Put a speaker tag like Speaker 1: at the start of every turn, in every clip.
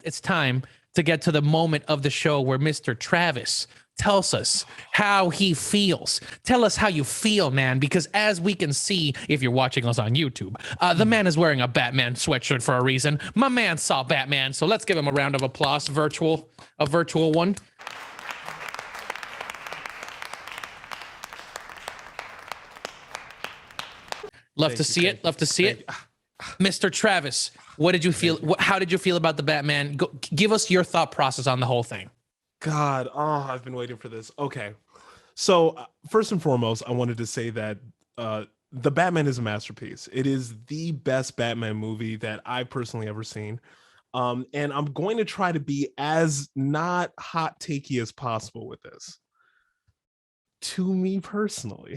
Speaker 1: It's time to get to the moment of the show where Mr. Travis tells us how he feels. Tell us how you feel, man, because as we can see, if you're watching us on YouTube, the man is wearing a Batman sweatshirt for a reason. My man saw Batman, so let's give him a round of applause, a virtual one. Love to see it. Mr. Travis, what did you feel? How did you feel about the Batman? Give us your thought process on the whole thing.
Speaker 2: God, I've been waiting for this. Okay. So first and foremost, I wanted to say that the Batman is a masterpiece. It is the best Batman movie that I've personally ever seen. And I'm going to try to be as not hot takey as possible with this. To me personally,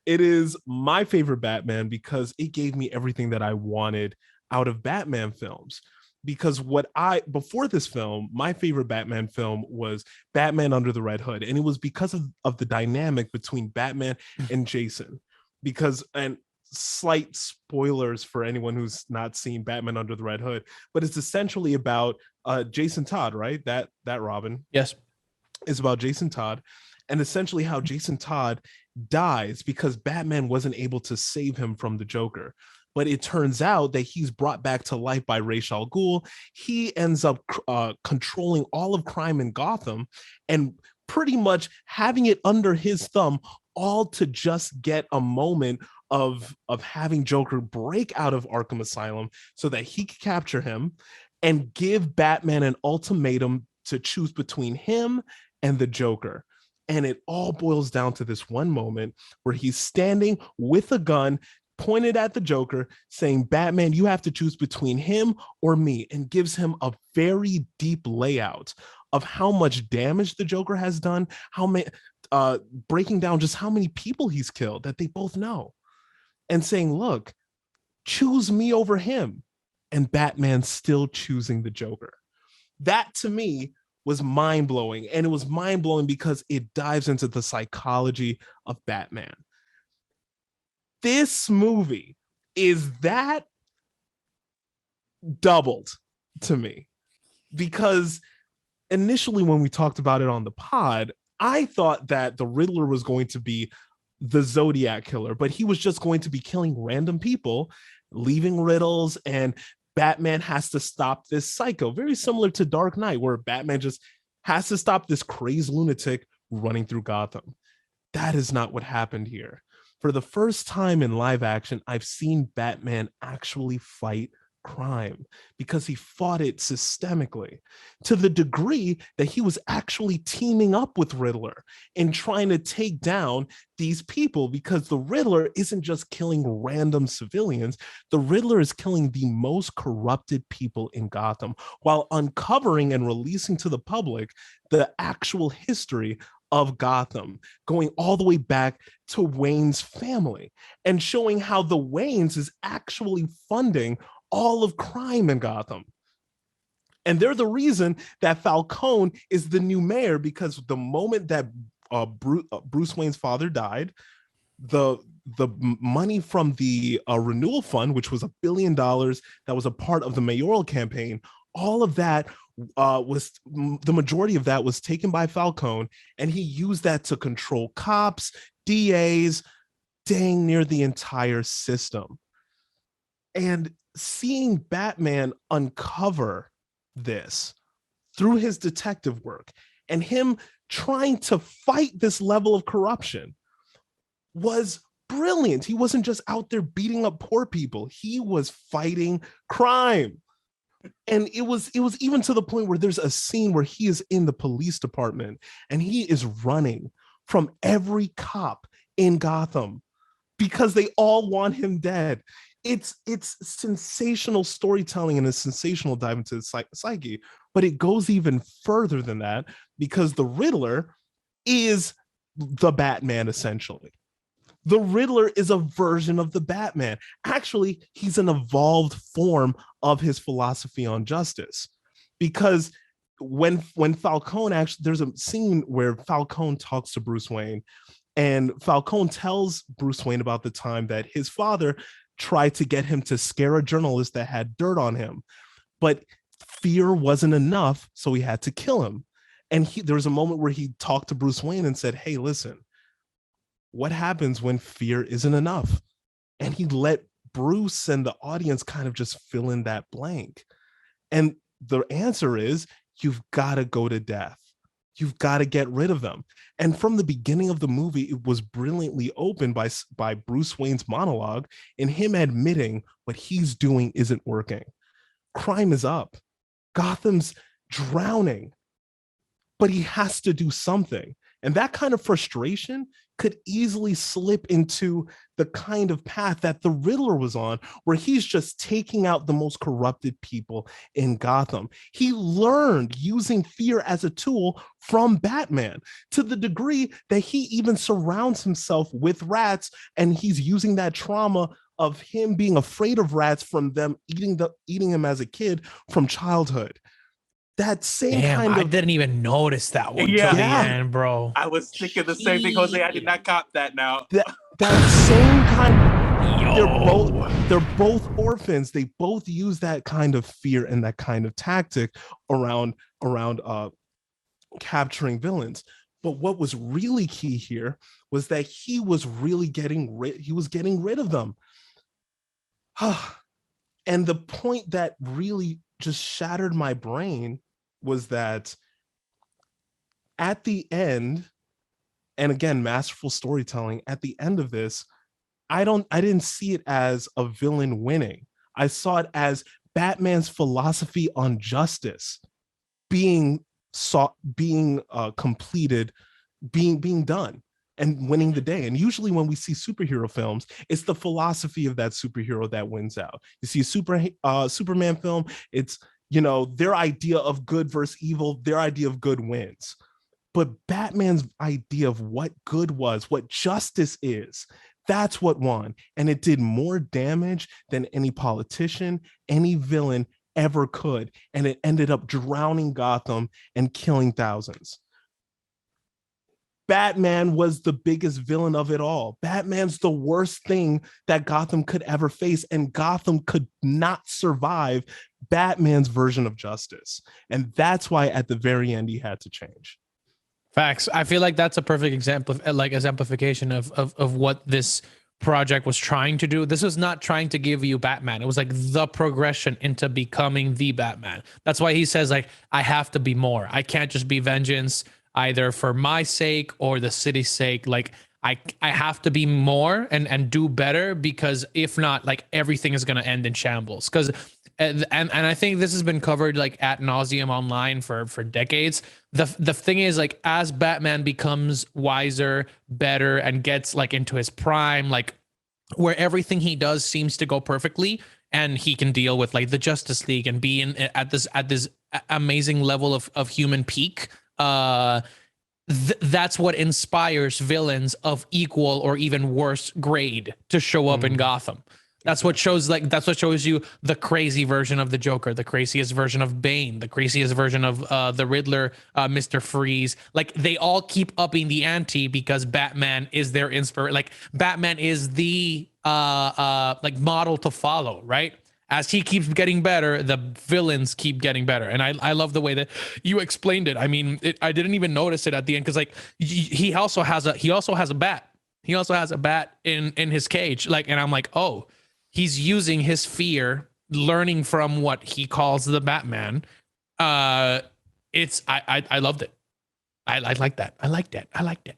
Speaker 2: it is my favorite Batman because it gave me everything that I wanted out of Batman films. Because before this film, my favorite Batman film was Batman Under the Red Hood. And it was because of the dynamic between Batman and Jason. And slight spoilers for anyone who's not seen Batman Under the Red Hood, but it's essentially about Jason Todd, right? That Robin.
Speaker 1: Yes.
Speaker 2: It's about Jason Todd. And essentially how Jason Todd dies because Batman wasn't able to save him from the Joker. But it turns out that he's brought back to life by Ra's al Ghul. He ends up controlling all of crime in Gotham and pretty much having it under his thumb, all to just get a moment of having Joker break out of Arkham Asylum so that he could capture him and give Batman an ultimatum to choose between him and the Joker. And it all boils down to this one moment where he's standing with a gun pointed at the Joker saying, Batman, you have to choose between him or me, and gives him a very deep layout of how much damage the Joker has done, breaking down just how many people he's killed that they both know, and saying, look, choose me over him. And Batman's still choosing the Joker. That to me was mind-blowing. And it was mind-blowing because it dives into the psychology of Batman. This movie is that doubled to me, because initially when we talked about it on the pod, I thought that the Riddler was going to be the Zodiac killer, but he was just going to be killing random people, leaving riddles, and Batman has to stop this psycho, very similar to Dark Knight, where Batman just has to stop this crazed lunatic running through Gotham. That is not what happened here. For the first time in live action, I've seen Batman actually fight crime, because he fought it systemically to the degree that he was actually teaming up with Riddler and trying to take down these people, because the Riddler isn't just killing random civilians. The Riddler is killing the most corrupted people in Gotham while uncovering and releasing to the public the actual history of Gotham, going all the way back to Wayne's family and showing how the Waynes is actually funding all of crime in Gotham. And they're the reason that Falcone is the new mayor, because the moment that Bruce Wayne's father died, the money from the renewal fund, which was $1 billion that was a part of the mayoral campaign, all of that the majority of that was taken by Falcone, and he used that to control cops, DAs, dang near the entire system. And seeing Batman uncover this through his detective work and him trying to fight this level of corruption was brilliant. He wasn't just out there beating up poor people. He was fighting crime. And it was even to the point where there's a scene where he is in the police department and he is running from every cop in Gotham because they all want him dead. It's sensational storytelling and a sensational dive into the psyche, but it goes even further than that, because the Riddler is the Batman, essentially. The Riddler is a version of the Batman. Actually, he's an evolved form of his philosophy on justice, because when Falcone actually, there's a scene where Falcone talks to Bruce Wayne, and Falcone tells Bruce Wayne about the time that his father tried to get him to scare a journalist that had dirt on him. But fear wasn't enough, so he had to kill him. And there was a moment where he talked to Bruce Wayne and said, hey, listen, what happens when fear isn't enough? And he let Bruce and the audience kind of just fill in that blank. And the answer is, you've got to go to death. You've got to get rid of them. And from the beginning of the movie, it was brilliantly opened by Bruce Wayne's monologue and him admitting what he's doing isn't working. Crime is up. Gotham's drowning, but he has to do something. And that kind of frustration could easily slip into the kind of path that the Riddler was on, where he's just taking out the most corrupted people in Gotham. He learned using fear as a tool from Batman to the degree that he even surrounds himself with rats, and he's using that trauma of him being afraid of rats from them eating him as a kid from childhood. That same kind of...
Speaker 1: I didn't even notice that one till the end, bro.
Speaker 3: I was thinking the same thing, Jose. I did not cop that now.
Speaker 2: That same kind... They're both orphans. They both use that kind of fear and that kind of tactic around capturing villains. But what was really key here was that he was really getting rid of them. And the point that really just shattered my brain was that at the end, and again, masterful storytelling, at the end of this, I didn't see it as a villain winning. I saw it as Batman's philosophy on justice being completed, being done, and winning the day. And usually when we see superhero films, it's the philosophy of that superhero that wins out. You see a Superman film, it's, you know, their idea of good versus evil, their idea of good wins. But Batman's idea of what good was, what justice is, that's what won. And it did more damage than any politician, any villain ever could. And it ended up drowning Gotham and killing thousands. Batman was the biggest villain of it all. Batman's the worst thing that Gotham could ever face, and Gotham could not survive Batman's version of justice. And that's why at the very end, he had to change.
Speaker 1: Facts. I feel like that's a perfect example of exemplification of what this project was trying to do. This was not trying to give you Batman. It was like the progression into becoming the Batman. That's why he says, like, I have to be more. I can't just be vengeance either for my sake or the city's sake. Like, I have to be more and do better, because if not, like, everything is going to end in shambles. Because and I think this has been covered like ad nauseum online for decades. The thing is, like, as Batman becomes wiser, better, and gets like into his prime, like where everything he does seems to go perfectly, and he can deal with like the Justice League and be at this amazing level of human peak. That's what inspires villains of equal or even worse grade to show up in Gotham. That's what shows you the crazy version of the Joker, the craziest version of Bane, the craziest version of the Riddler, Mr. Freeze. Like, they all keep upping the ante because Batman is their inspiration. Like, Batman is the like model to follow, right? As he keeps getting better, the villains keep getting better. And I love the way that you explained it. I mean, I didn't even notice it at the end, because like he also has a bat. He also has a bat in his cage. Like, and I'm like, oh, he's using his fear, learning from what he calls the Batman. I loved it. I liked that. I liked it.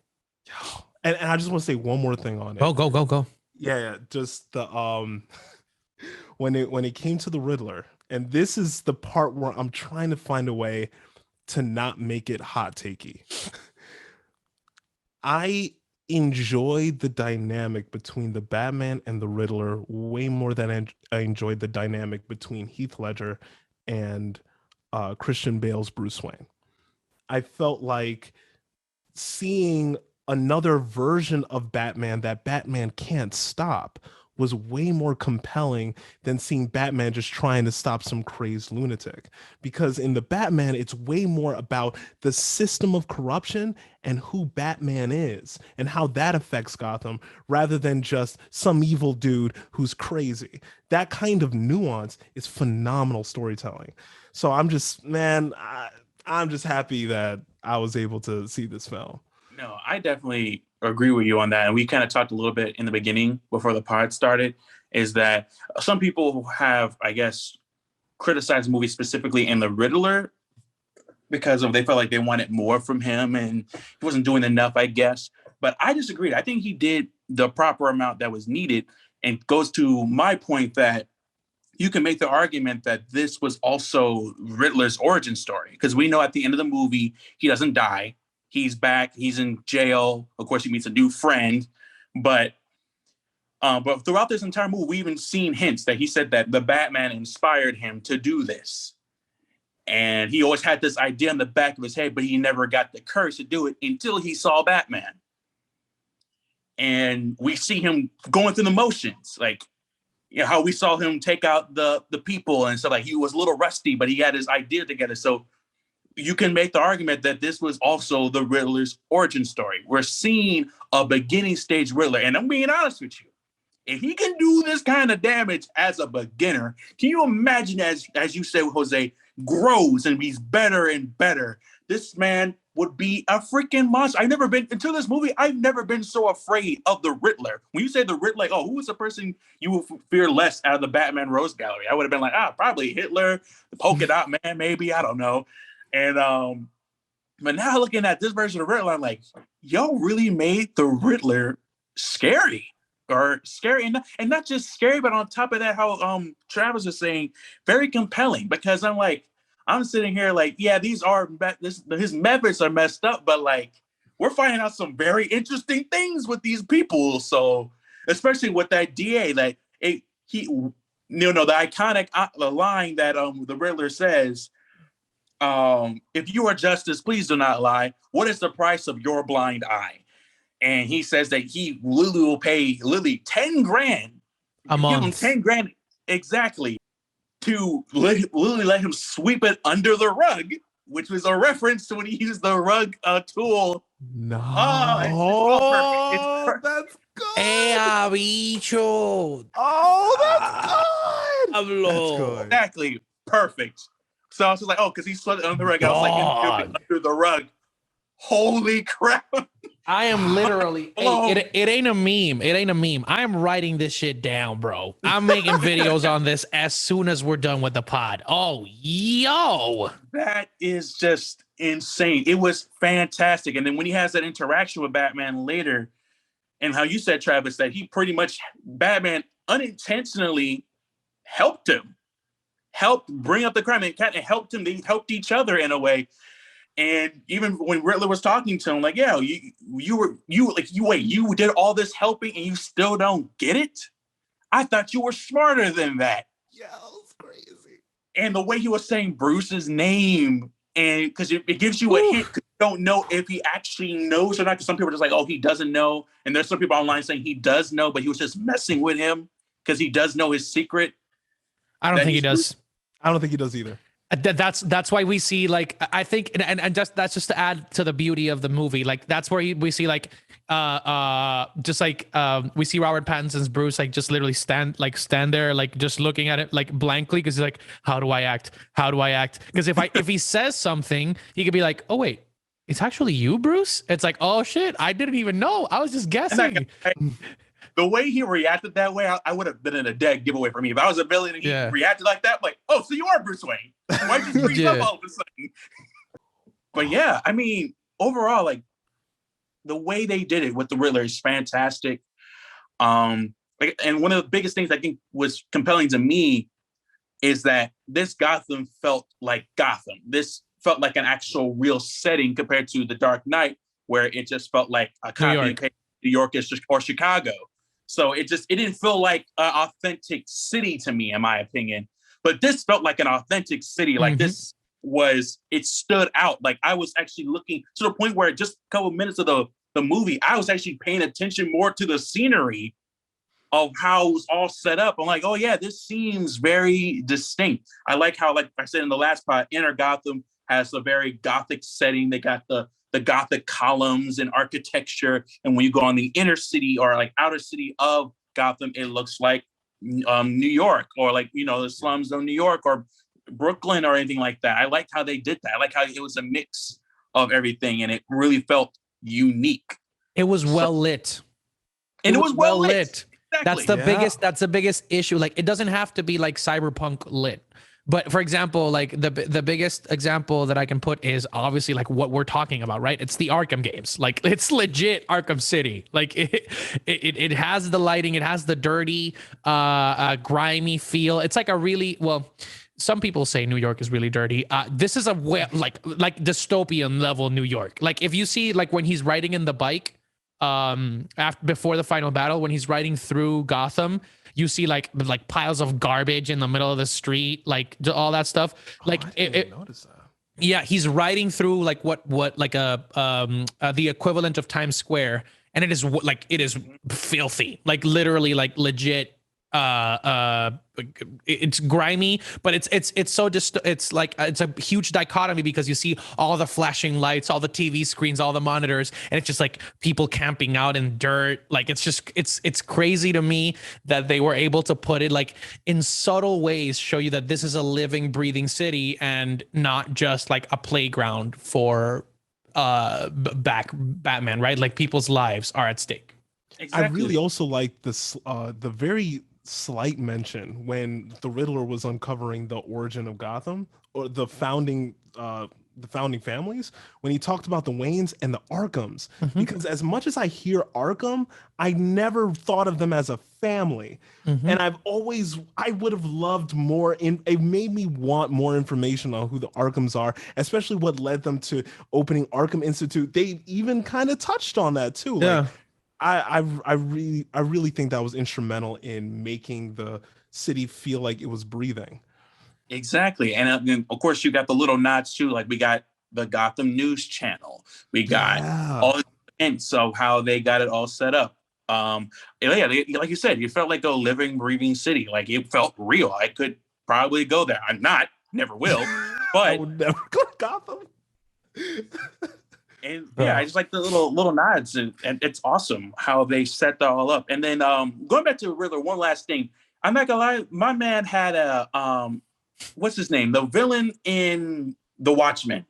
Speaker 2: And I just want to say one more thing on it.
Speaker 1: Go.
Speaker 2: Yeah. Just the when it came to the Riddler, and this is the part where I'm trying to find a way to not make it hot takey. I enjoyed the dynamic between the Batman and the Riddler way more than I enjoyed the dynamic between Heath Ledger and Christian Bale's Bruce Wayne. I felt like seeing another version of Batman that Batman can't stop was way more compelling than seeing Batman just trying to stop some crazed lunatic. Because in the Batman, it's way more about the system of corruption and who Batman is and how that affects Gotham rather than just some evil dude who's crazy. That kind of nuance is phenomenal storytelling. So I'm just, man, I'm just happy that I was able to see this film.
Speaker 3: No, I definitely agree with you on that. And we kind of talked a little bit in the beginning before the pod started, is that some people have, I guess, criticized the movie specifically in the Riddler because they felt like they wanted more from him and he wasn't doing enough, I guess. But I disagreed. I think he did the proper amount that was needed, and goes to my point that you can make the argument that this was also Riddler's origin story, because we know at the end of the movie, he doesn't die. He's back. He's in jail. Of course, he meets a new friend. But throughout this entire movie, we've even seen hints that he said that the Batman inspired him to do this. And he always had this idea in the back of his head, but he never got the courage to do it until he saw Batman. And we see him going through the motions, like, you know, how we saw him take out the people and stuff. Like, he was a little rusty, but he had his idea together. So you can make the argument that this was also the Riddler's origin story. We're seeing a beginning stage Riddler. And I'm being honest with you. If he can do this kind of damage as a beginner, can you imagine, as you said, Jose, grows and he's better and better? This man would be a freaking monster. Until this movie, I've never been so afraid of the Riddler. When you say the Riddler, like, oh, who is the person you would fear less out of the Batman Rose Gallery? I would have been like, probably Hitler, the Polka Dot Man, maybe, I don't know. And but now looking at this version of Riddler, I'm like, y'all really made the Riddler scary. Or scary, and not just scary, but on top of that, how Travis is saying, very compelling. Because I'm sitting here like, yeah, his methods are messed up, but like, we're finding out some very interesting things with these people. So especially with that DA, like the iconic the line that the Riddler says, if you are justice, please do not lie. What is the price of your blind eye? And he says that Lily will pay Lily 10 grand
Speaker 1: a month.
Speaker 3: 10 grand exactly to Lily let him sweep it under the rug, which was a reference to when he used the rug tool.
Speaker 2: No,
Speaker 3: it's all perfect. It's perfect.
Speaker 2: That's good.
Speaker 1: bicho.
Speaker 2: Oh, that's good. That's good.
Speaker 3: Exactly perfect. So I was just like, because he swept it under the rug. I was like, under the rug. Holy crap.
Speaker 1: I am literally, it ain't a meme. It ain't a meme. I am writing this shit down, bro. I'm making videos on this as soon as we're done with the pod. Oh, yo.
Speaker 3: That is just insane. It was fantastic. And then when he has that interaction with Batman later, and how you said, Travis, that he pretty much, Batman unintentionally helped bring up the crime and helped him. They helped each other in a way. And even when Riddler was talking to him, like, yeah, you did all this helping and you still don't get it? I thought you were smarter than that.
Speaker 2: Yeah, it was crazy.
Speaker 3: And the way he was saying Bruce's name, and because it gives you a hint, 'cause you don't know if he actually knows or not. Because some people are just like, oh, he doesn't know. And there's some people online saying he does know, but he was just messing with him because he does know his secret.
Speaker 1: I don't think he does.
Speaker 2: I don't think he does either.
Speaker 1: That's why we see, like, I think, and just that's just to add to the beauty of the movie. Like, that's where we see, like, just like we see Robert Pattinson's Bruce, like, just literally stand there, like, just looking at it like blankly, because he's like, how do I act? Because if he says something, he could be like, oh wait, it's actually you, Bruce. It's like, oh shit, I didn't even know. I was just guessing.
Speaker 3: The way he reacted that way, I would have been in a dead giveaway for me. If I was a villain and he reacted like that, I'm like, oh, so you are Bruce Wayne. Why'd you freeze up all of a sudden? But yeah, I mean, overall, like, the way they did it with the Riddler is fantastic. And one of the biggest things I think was compelling to me is that this Gotham felt like Gotham. This felt like an actual real setting compared to The Dark Knight, where it just felt like a copy and paste New York or Chicago. So it didn't feel like an authentic city to me, in my opinion. But this felt like an authentic city. Like it stood out. Like I was actually looking to the point where just a couple of minutes of the movie, I was actually paying attention more to the scenery of how it was all set up. I'm like, oh yeah, this seems very distinct. I like how, like I said in the last part, Inner Gotham has a very Gothic setting. They got the Gothic columns and architecture. And when you go on the inner city or like outer city of Gotham, it looks like New York, or like, you know, the slums of New York or Brooklyn or anything like that. I liked how they did that. I like how it was a mix of everything, and it really felt unique.
Speaker 1: It was well lit.
Speaker 3: And it was well lit. Exactly.
Speaker 1: That's the biggest issue. Like, it doesn't have to be like cyberpunk lit. But for example, like the biggest example that I can put is obviously like what we're talking about, right? It's the Arkham games. Like, it's legit Arkham City. Like it has the lighting, it has the dirty, grimy feel. It's like a really, well, some people say New York is really dirty. This is a like dystopian level New York. Like, if you see like when he's riding in the bike, before the final battle, when he's riding through Gotham, you see like piles of garbage in the middle of the street, like all that stuff. Like,
Speaker 2: I didn't notice that.
Speaker 1: Yeah, he's riding through like what like the equivalent of Times Square, and it is filthy, like literally, like legit. It's grimy, but it's so just it's like it's a huge dichotomy, because you see all the flashing lights, all the TV screens, all the monitors, and it's just like people camping out in dirt. Like, it's just it's crazy to me that they were able to put it like in subtle ways, show you that this is a living, breathing city and not just like a playground for Batman, right? Like, people's lives are at stake.
Speaker 3: Exactly.
Speaker 2: I really also like this the very slight mention when the Riddler was uncovering the origin of Gotham, or the founding families, when he talked about the Waynes and the Arkhams. Because as much as I hear Arkham, I never thought of them as a family. And I would have loved more. It made me want more information on who the Arkhams are, especially what led them to opening Arkham Institute. They even kind of touched on that too.
Speaker 1: Yeah.
Speaker 2: Like, I really think that was instrumental in making the city feel like it was breathing.
Speaker 3: Exactly. And then, of course, you got the little nods too. Like, we got the Gotham News Channel. We got all the hints of how they got it all set up. Like you said, you felt like a living, breathing city. Like, it felt real. I could probably go there. I'm not, never will, but
Speaker 2: I would never go to Gotham.
Speaker 3: And yeah, I just like the little nods, and it's awesome how they set that all up. And then going back to Riddler, one last thing. I'm not gonna lie, my man had a what's his name? The villain in The Watchmen,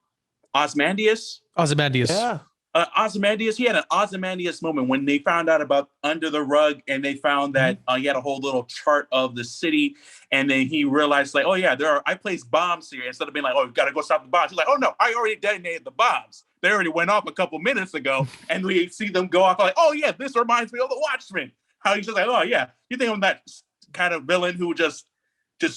Speaker 3: Ozymandias.
Speaker 2: Yeah.
Speaker 3: Ozymandias. He had an Ozymandias moment when they found out about Under the Rug, and they found that he had a whole little chart of the city, and then he realized, like, oh yeah, I placed bombs here, instead of being like, oh, we gotta go stop the bombs. He's like, oh no, I already detonated the bombs. They already went off a couple minutes ago, and we see them go off like, oh yeah, this reminds me of The Watchmen. How he's just like, oh yeah, you think I'm that kind of villain who just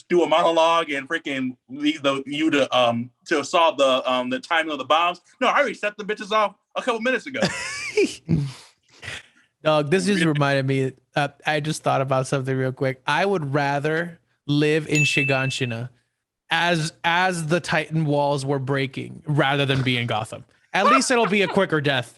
Speaker 3: do a monologue and freaking leave you to solve the timing of the bombs? No, I already set the bitches off a couple minutes ago.
Speaker 1: Dog, this just reminded me. I just thought about something real quick. I would rather live in Shiganshina as the Titan walls were breaking rather than be in Gotham. At least it'll be a quicker death.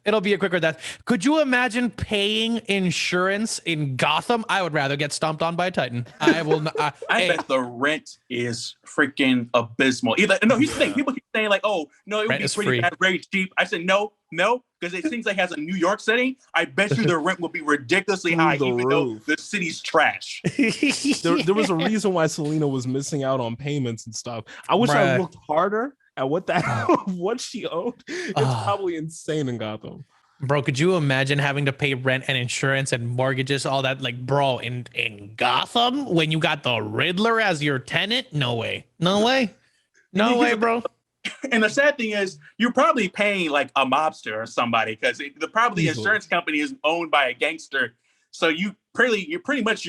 Speaker 1: Could you imagine paying insurance in Gotham? I would rather get stomped on by a Titan. I will not.
Speaker 3: I bet the rent is freaking abysmal. Here's the thing. People keep saying like, oh, no, it would be pretty bad, very cheap. I said, no, because it seems like it has a New York setting. I bet you the rent will be ridiculously high, even though the city's trash.
Speaker 2: There was a reason why Selena was missing out on payments and stuff. I wish I looked harder at what she owed. It's probably insane in Gotham.
Speaker 1: Bro, could you imagine having to pay rent and insurance and mortgages, all that? Like, bro, in Gotham, when you got the Riddler as your tenant? No way, bro.
Speaker 3: And the sad thing is, you're probably paying like a mobster or somebody, because the insurance company is owned by a gangster. So you're pretty much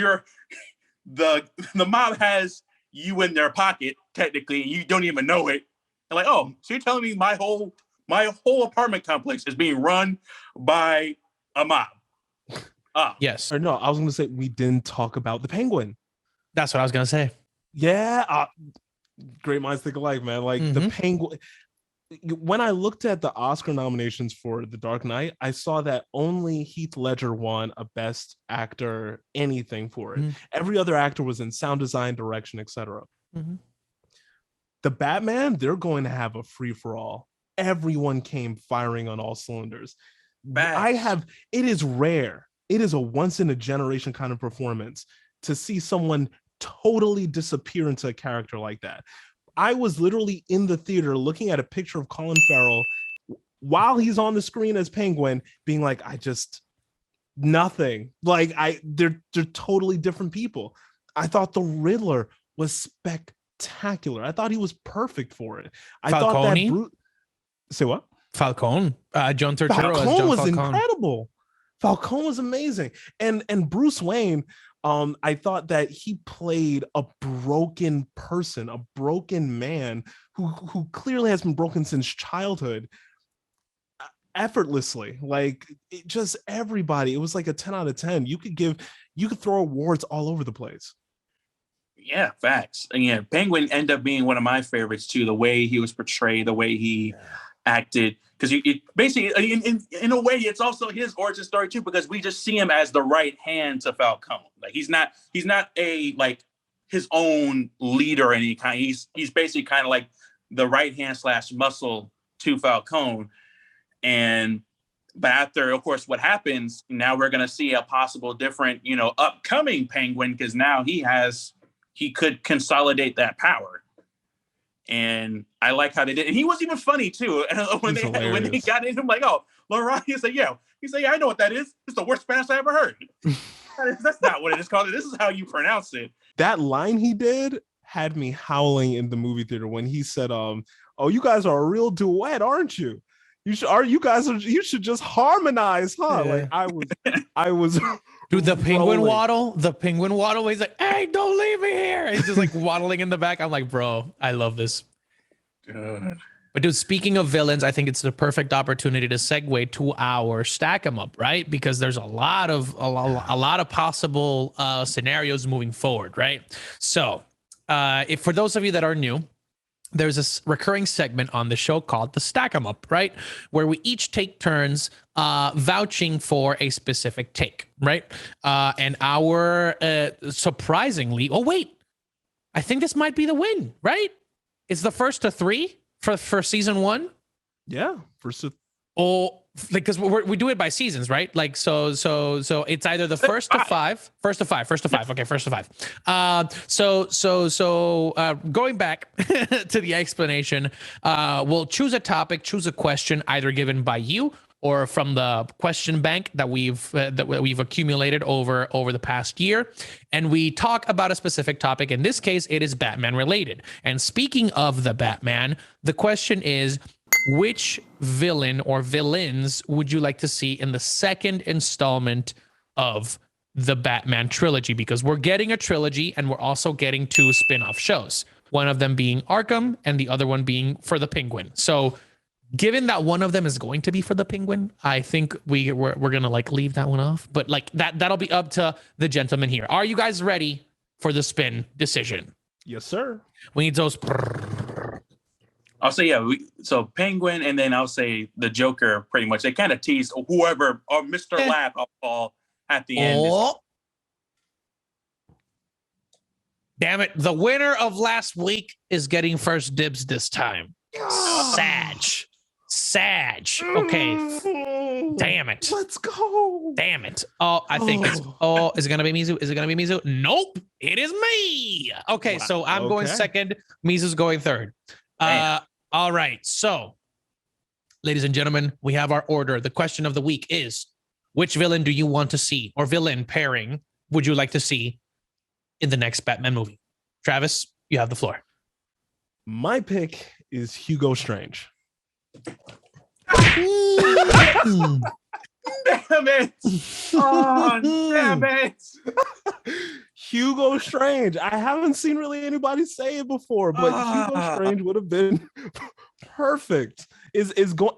Speaker 3: the mob has you in their pocket technically, and you don't even know it. And like, oh, so you're telling me my whole apartment complex is being run by a mob?
Speaker 1: Yes.
Speaker 2: Or no, I was going to say we didn't talk about the Penguin.
Speaker 1: That's what I was going to say.
Speaker 2: Yeah. Great minds think alike, man. Like the Penguin. when I looked at the Oscar nominations for The Dark Knight, I saw that only Heath Ledger won a Best Actor anything for it.
Speaker 1: Mm-hmm.
Speaker 2: Every other actor was in sound design, direction, etc.
Speaker 1: Mm-hmm.
Speaker 2: The Batman, they're going to have a free for all. Everyone came firing on all cylinders.
Speaker 3: Facts.
Speaker 2: It is rare. It is a once in a generation kind of performance to see someone totally disappear into a character like that. I was literally in the theater looking at a picture of Colin Farrell while he's on the screen as Penguin, being like, nothing. Like they're totally different people. I thought the Riddler was spectacular. I thought he was perfect for it. I thought that say what?
Speaker 1: Falcone. John Turturro
Speaker 2: Falcone
Speaker 1: as John
Speaker 2: was
Speaker 1: Falcone.
Speaker 2: incredible. Falcone was amazing. And Bruce Wayne, I thought that he played a broken person, a broken man who clearly has been broken since childhood, effortlessly. Like just everybody. It was like a 10 out of 10. You could throw awards all over the place.
Speaker 3: Yeah, facts. And yeah, Penguin ended up being one of my favorites too. The way he was portrayed, the way he acted, because it basically, in a way, it's also his origin story too. Because we just see him as the right hand to Falcone. Like he's not a like his own leader or any kind. He's basically kind of like the right hand / muscle to Falcone. But after, of course, what happens now, we're gonna see a possible different, upcoming Penguin, because now he could consolidate that power. And I like how they did. And he was even funny too. When they got in, I'm like, oh, Laurent, he's like, yeah, I know what that is. It's the worst Spanish I ever heard. That's not what it is called. This is how you pronounce it.
Speaker 2: That line he did had me howling in the movie theater when he said, oh, you guys are a real duet, aren't you? You should just harmonize, huh?
Speaker 1: Yeah.
Speaker 2: Like I was
Speaker 1: Dude, the penguin waddle, he's like, hey, don't leave me here. He's just like waddling in the back. I'm like, bro, I love this.
Speaker 3: Good.
Speaker 1: But dude, speaking of villains, I think it's the perfect opportunity to segue to our Stackem up, right? Because there's a lot of possible scenarios moving forward, right? So, if for those of you that are new, there's this recurring segment on the show called the Stackem Up, right? Where we each take turns vouching for a specific take, right? And our surprisingly, oh wait, I think this might be the win, right? It's the first to 3 for season 1.
Speaker 2: Yeah, first to.
Speaker 1: Oh, because we do it by seasons, right? Like so it's either the first to 5. Okay, first to 5. So going back to the explanation, we'll choose a topic, choose a question, either given by you or from the question bank that we've accumulated over the past year, and we talk about a specific topic. In this case, it is Batman related. And speaking of the Batman, the question is, which villain or villains would you like to see in the second installment of the Batman trilogy? Because we're getting a trilogy and we're also getting 2 spin-off shows, one of them being Arkham and the other one being for the Penguin. So given that one of them is going to be for the Penguin, I think we're gonna like leave that one off, but like that'll be up to the gentleman here. Are you guys ready for the spin decision?
Speaker 2: Yes, sir.
Speaker 1: We need those.
Speaker 3: I'll say, yeah, so Penguin, and then I'll say the Joker, pretty much. They kind of teased whoever, or Mr. Lapp, I'll call at the end.
Speaker 1: Damn it. The winner of last week is getting first dibs this time. Sag. Okay. Damn it.
Speaker 2: Let's go.
Speaker 1: Damn it. Oh, I think is it going to be Mizu? Is it going to be Mizu? Nope. It is me. Okay, wow. So I'm going second. Mizu's going third. All right. So, ladies and gentlemen, we have our order. The question of the week is, which villain do you want to see, or villain pairing would you like to see in the next Batman movie? Travis, you have the floor.
Speaker 2: My pick is Hugo Strange.
Speaker 3: Damn it. Oh, damn it.
Speaker 2: Hugo Strange. I haven't seen really anybody say it before, but Hugo Strange would have been perfect. Is going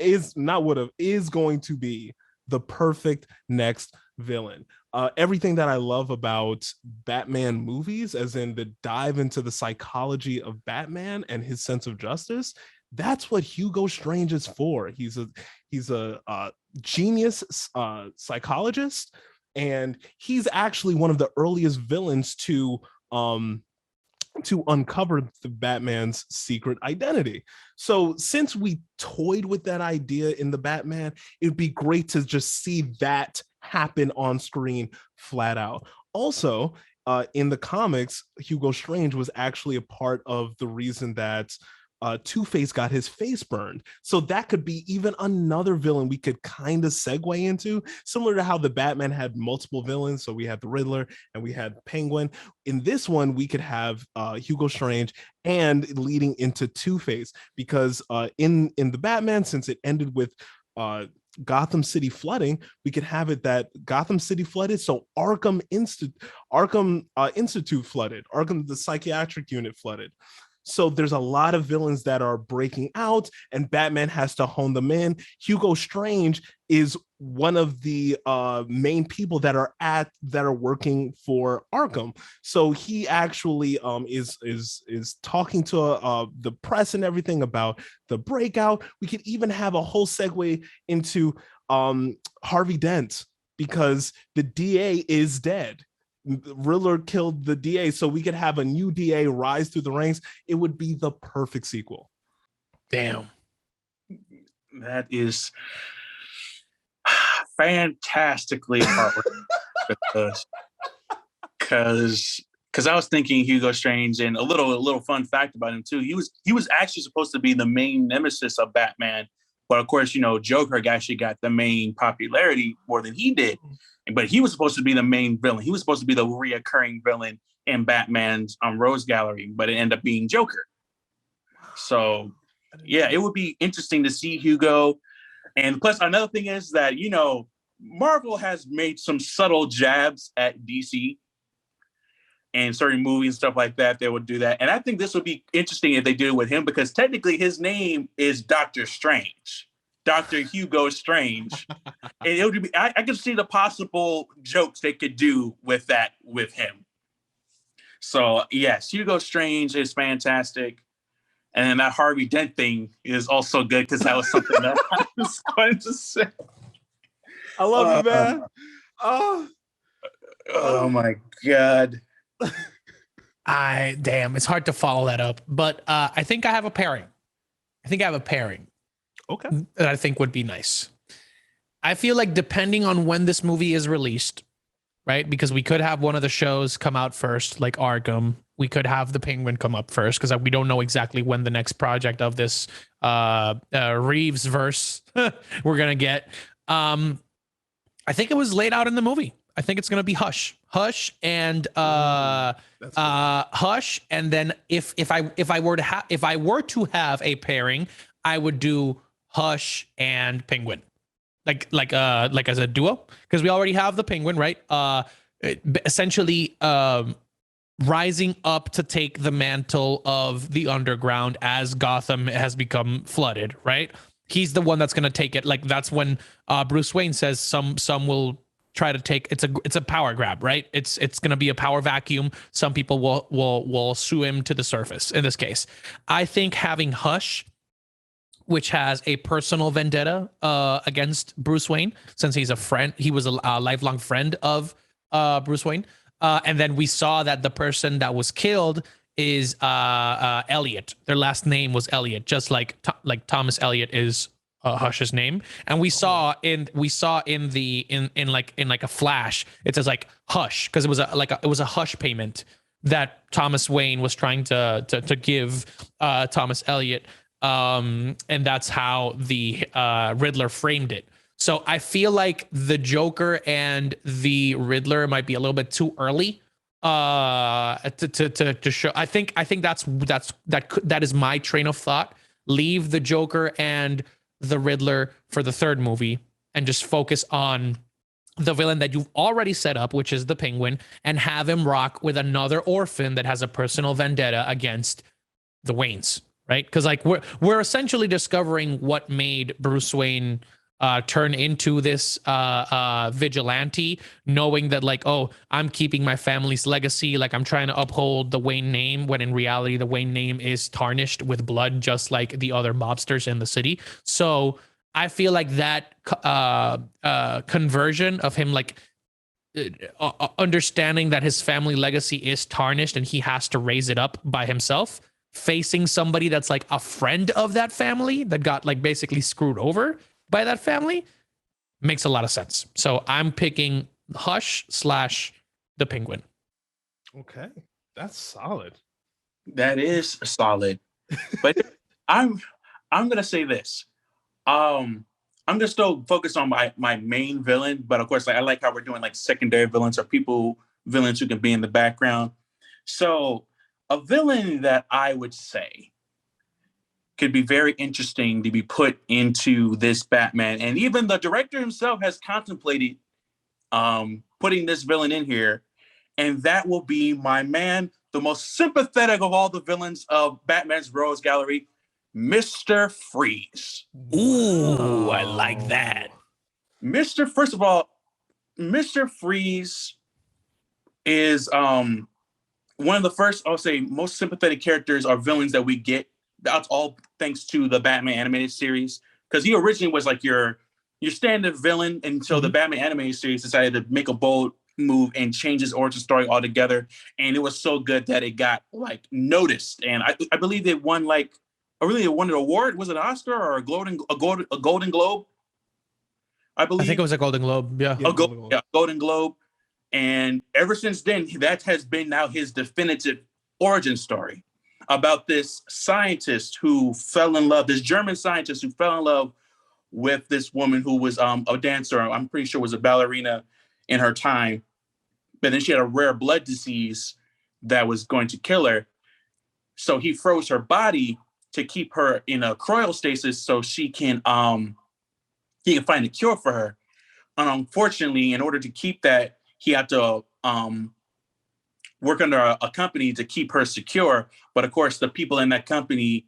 Speaker 2: to be the perfect next villain. Everything that I love about Batman movies, as in the dive into the psychology of Batman and his sense of justice, That's what Hugo Strange is for. He's a genius psychologist, and he's actually one of the earliest villains to uncover the Batman's secret identity. So since we toyed with that idea in the Batman, it'd be great to just see that happen on screen flat out. Also, in the comics, Hugo Strange was actually a part of the reason that Two-Face got his face burned. So that could be even another villain we could kind of segue into, similar to how the Batman had multiple villains. So we had the Riddler and we had Penguin. In this one, we could have Hugo Strange and leading into Two-Face, because in the Batman, since it ended with Gotham City flooding, we could have it that Gotham City flooded, so Arkham Institute flooded, Arkham the psychiatric unit flooded. So there's a lot of villains that are breaking out, and Batman has to hone them in. Hugo Strange is one of the main people that are working for Arkham. So he actually is talking to the press and everything about the breakout. We could even have a whole segue into Harvey Dent, because the DA is dead. Riddler killed the DA, so we could have a new DA rise through the ranks. It would be the perfect sequel.
Speaker 1: Damn.
Speaker 3: That is fantastically hard. Because I was thinking Hugo Strange, and a little fun fact about him too. He was actually supposed to be the main nemesis of Batman, but of course, Joker actually got the main popularity more than he did. But he was supposed to be the main villain. He was supposed to be the reoccurring villain in Batman's Rose Gallery, but it ended up being Joker. So, yeah, it would be interesting to see Hugo. And plus, another thing is that, Marvel has made some subtle jabs at DC and certain movies and stuff like that. They would do that. And I think this would be interesting if they do it with him, because technically his name is Dr. Strange. Dr. Hugo Strange. And it would be, I could see the possible jokes they could do with that with him. So yes, Hugo Strange is fantastic. And then that Harvey Dent thing is also good, because that was something that I was going to say.
Speaker 2: I love it, man.
Speaker 3: Oh my God.
Speaker 1: It's hard to follow that up. But I think I have a pairing.
Speaker 2: Okay.
Speaker 1: That I think would be nice. I feel like depending on when this movie is released, right? Because we could have one of the shows come out first, like Arkham. We could have the Penguin come up first, because we don't know exactly when the next project of this Reeves verse we're gonna get. I think it was laid out in the movie. I think it's gonna be Hush, and Hush, and then if I were to have a pairing, I would do Hush and Penguin, like as a duo, because we already have the Penguin, right? Essentially, rising up to take the mantle of the underground as Gotham has become flooded, right? He's the one that's going to take it. Like, that's when Bruce Wayne says some will try to take, it's a power grab, right? It's going to be a power vacuum. Some people will sue him to the surface. In this case, I think having Hush, which has a personal vendetta against Bruce Wayne, since he's a friend, he was a lifelong friend of Bruce Wayne. And then we saw that the person that was killed is Elliot. Their last name was Elliot, just like Thomas Elliot is Hush's name. And we saw in a flash, it says like Hush, because it was a hush payment that Thomas Wayne was trying to give Thomas Elliot. And that's how the Riddler framed it. So I feel like the Joker and the Riddler might be a little bit too early to show. I think that is my train of thought. Leave the Joker and the Riddler for the third movie and just focus on the villain that you've already set up, which is the Penguin, and have him rock with another orphan that has a personal vendetta against the Waynes. Right, because like we're essentially discovering what made Bruce Wayne turn into this vigilante, knowing that like, oh, I'm keeping my family's legacy, like I'm trying to uphold the Wayne name, when in reality the Wayne name is tarnished with blood, just like the other mobsters in the city. So I feel like that conversion of him, like understanding that his family legacy is tarnished and he has to raise it up by himself, facing somebody that's like a friend of that family that got like basically screwed over by that family, makes a lot of sense. So I'm picking Hush / the Penguin.
Speaker 2: Okay, that's solid.
Speaker 3: That is solid. But I'm gonna say this. I'm gonna still focus on my main villain, but of course, like, I like how we're doing like secondary villains or villains who can be in the background. So a villain that I would say could be very interesting to be put into this Batman, and even the director himself has contemplated putting this villain in here, and that will be my man, the most sympathetic of all the villains of Batman's Rogues Gallery, Mr. Freeze.
Speaker 1: Ooh, I like that.
Speaker 3: First of all, Mr. Freeze is one of the first, I'll say, most sympathetic characters or villains that we get. That's all thanks to the Batman animated series, because he originally was like your standard villain until the Batman animated series decided to make a bold move and change his origin story altogether. And it was so good that it got like noticed, and I believe they won like it won an award. Was it an Oscar or a Golden Globe? I believe.
Speaker 1: I think it was a Golden Globe. Yeah.
Speaker 3: Golden Globe. And ever since then, that has been now his definitive origin story about this scientist who fell in love, this German scientist who fell in love with this woman who was a dancer. I'm pretty sure was a ballerina in her time. But then she had a rare blood disease that was going to kill her. So he froze her body to keep her in a cryostasis so he can find a cure for her. And unfortunately, in order to keep that, he had to work under a company to keep her secure. But of course, the people in that company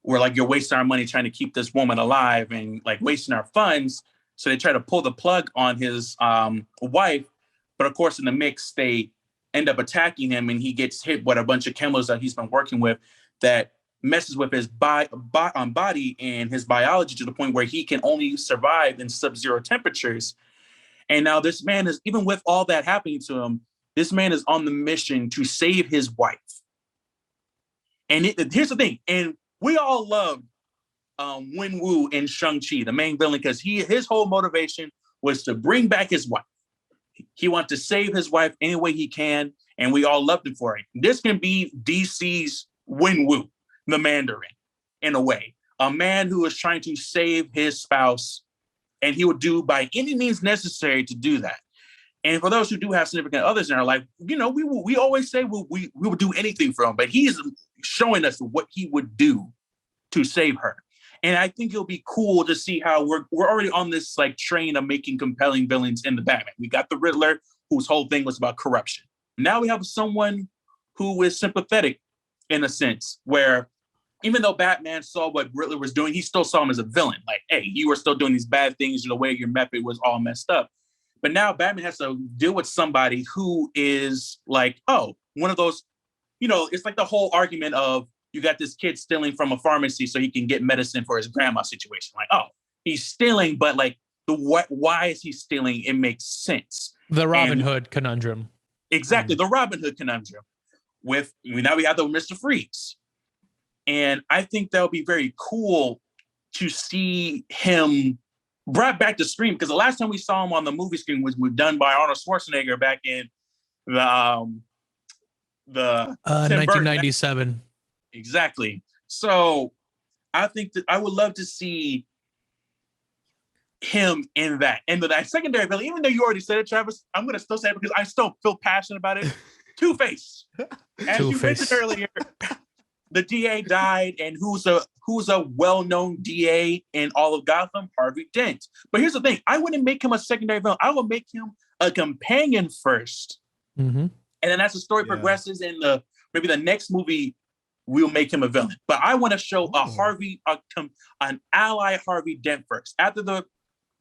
Speaker 3: were like, you're wasting our money trying to keep this woman alive and like wasting our funds. So they try to pull the plug on his wife. But of course, in the mix, they end up attacking him and he gets hit with a bunch of chemicals that he's been working with that messes with his body and his biology to the point where he can only survive in sub-zero temperatures. And now this man is, even with all that happening to him, this man is on the mission to save his wife. And here's the thing, and we all loved Wen Wu in Shang-Chi, the main villain, because his whole motivation was to bring back his wife. He wants to save his wife any way he can, and we all loved him for it. This can be DC's Wen Wu, the Mandarin, in a way. A man who is trying to save his spouse, and he would do by any means necessary to do that. And for those who do have significant others in our life, you know, we always say we would do anything for them, but he's showing us what he would do to save her. And I think it'll be cool to see how we're already on this like train of making compelling villains in the Batman. We got the Riddler, whose whole thing was about corruption. Now we have someone who is sympathetic in a sense, where even though Batman saw what Riddler was doing, he still saw him as a villain. Like, hey, you were still doing these bad things in a way your method was all messed up. But now Batman has to deal with somebody who is like, oh, one of those, you know, it's like the whole argument of you got this kid stealing from a pharmacy so he can get medicine for his grandma situation. Like, oh, he's stealing, but like, why is he stealing? It makes sense.
Speaker 1: The Robin Hood conundrum.
Speaker 3: Exactly, the Robin Hood conundrum. Now we have the Mr. Freeze. And I think that would be very cool to see him brought back to screen, because the last time we saw him on the movie screen was done by Arnold Schwarzenegger back in the
Speaker 1: 1997.
Speaker 3: Exactly. So I think that I would love to see him in that. And that secondary villain, even though you already said it, Travis, I'm going to still say it because I still feel passionate about it. Two-Face. As you mentioned earlier, the DA died, and who's a well-known DA in all of Gotham? Harvey Dent. But here's the thing. I wouldn't make him a secondary villain. I would make him a companion first.
Speaker 1: Mm-hmm.
Speaker 3: And then as the story progresses in maybe the next movie, we'll make him a villain. But I want to show an ally Harvey Dent first. After the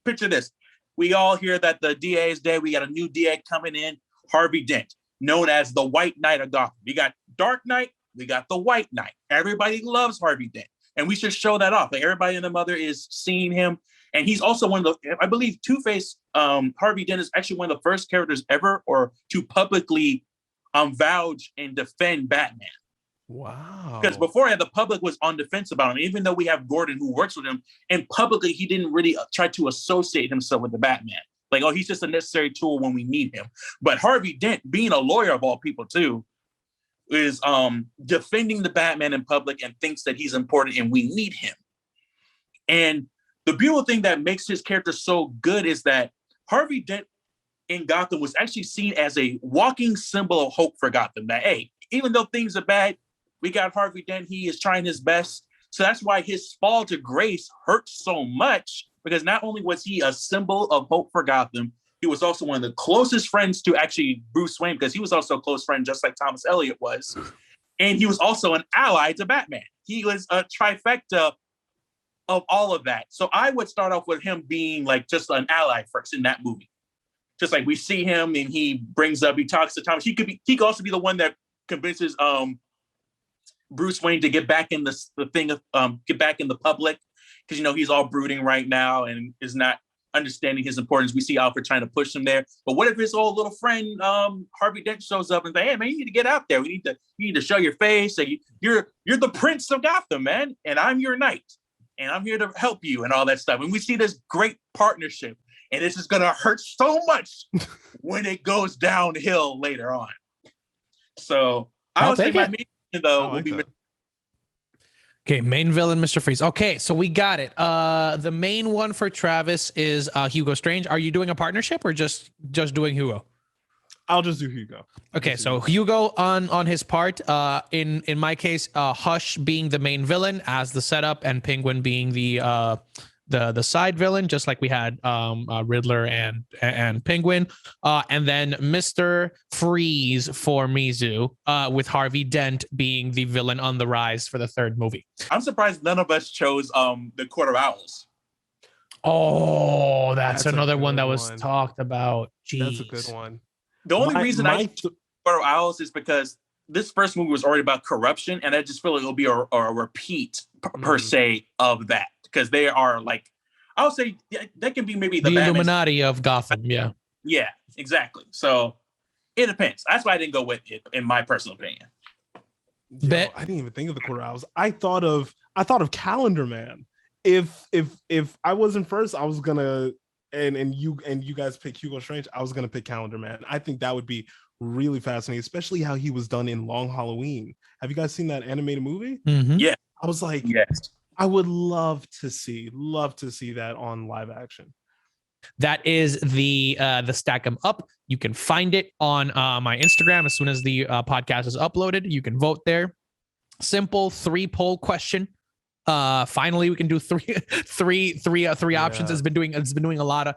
Speaker 3: picture this. We all hear that the DA is dead. We got a new DA coming in, Harvey Dent, known as the White Knight of Gotham. We got Dark Knight, we got the White Knight. Everybody loves Harvey Dent. And we should show that off. Like everybody and the mother is seeing him. And he's also one of the, I believe Two-Face, Harvey Dent is actually one of the first characters ever or to publicly vouch and defend Batman.
Speaker 2: Wow.
Speaker 3: Because before the public was on defense about him, even though we have Gordon who works with him, and publicly he didn't really try to associate himself with the Batman. Like, oh, he's just a necessary tool when we need him. But Harvey Dent, being a lawyer of all people too, is defending the Batman in public and thinks that he's important and we need him. And the beautiful thing that makes his character so good is that Harvey Dent in Gotham was actually seen as a walking symbol of hope for Gotham. That, hey, even though things are bad, we got Harvey Dent. He is trying his best. So that's why his fall to grace hurts so much, because not only was he a symbol of hope for Gotham, he was also one of the closest friends to actually Bruce Wayne, because he was also a close friend, just like Thomas Elliot was. And he was also an ally to Batman. He was a trifecta of all of that. So I would start off with him being like just an ally first in that movie. Just like we see him and he talks to Thomas. He could also be the one that convinces Bruce Wayne to get back in get back in the public, because he's all brooding right now and is not understanding his importance. We see Alfred trying to push him there. But what if his old little friend Harvey Dent shows up and say, "Hey man, you need to get out there. You need to show your face. You're the Prince of Gotham, man, and I'm your knight, and I'm here to help you," and all that stuff. And we see this great partnership. And this is gonna hurt so much when it goes downhill later on. So I would say my main villain, though, will be.
Speaker 1: Okay, main villain, Mr. Freeze. Okay, so we got it. The main one for Travis is Hugo Strange. Are you doing a partnership or just doing Hugo?
Speaker 2: I'll just do Hugo.
Speaker 1: Okay, so Hugo on his part. In my case, Hush being the main villain as the setup, and Penguin being the side villain, just like we had Riddler and Penguin, and then Mr. Freeze for Mizu, with Harvey Dent being the villain on the rise for the third movie.
Speaker 3: I'm surprised none of us chose the Court of Owls.
Speaker 1: Oh, that's another one that was talked about. Jeez.
Speaker 2: That's a good one.
Speaker 3: The only reason I chose Court of Owls is because this first movie was already about corruption, and I just feel like it'll be a repeat per se of that. Because they are like, I would say that can be maybe the
Speaker 1: Illuminati of Gotham. Yeah.
Speaker 3: Yeah, exactly. So it depends. That's why I didn't go with it, in my personal opinion.
Speaker 2: I didn't even think of the Court of Owls. I thought of Calendar Man. If I wasn't first, I was gonna and you guys pick Hugo Strange, I was gonna pick Calendar Man. I think that would be really fascinating, especially how he was done in Long Halloween. Have you guys seen that animated movie?
Speaker 1: Mm-hmm.
Speaker 3: Yeah.
Speaker 2: I was like,
Speaker 3: yes.
Speaker 2: I would love to see that on live action.
Speaker 1: That is the Stackem up. You can find it on my Instagram as soon as the podcast is uploaded. You can vote there. Simple 3-poll question. Finally, we can do three options. It's been doing a lot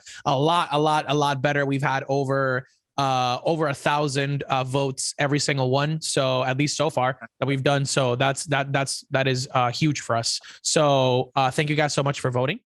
Speaker 1: better. We've had over 1,000 votes every single one, so at least so far that we've done. So that is huge for us. So thank you guys so much for voting.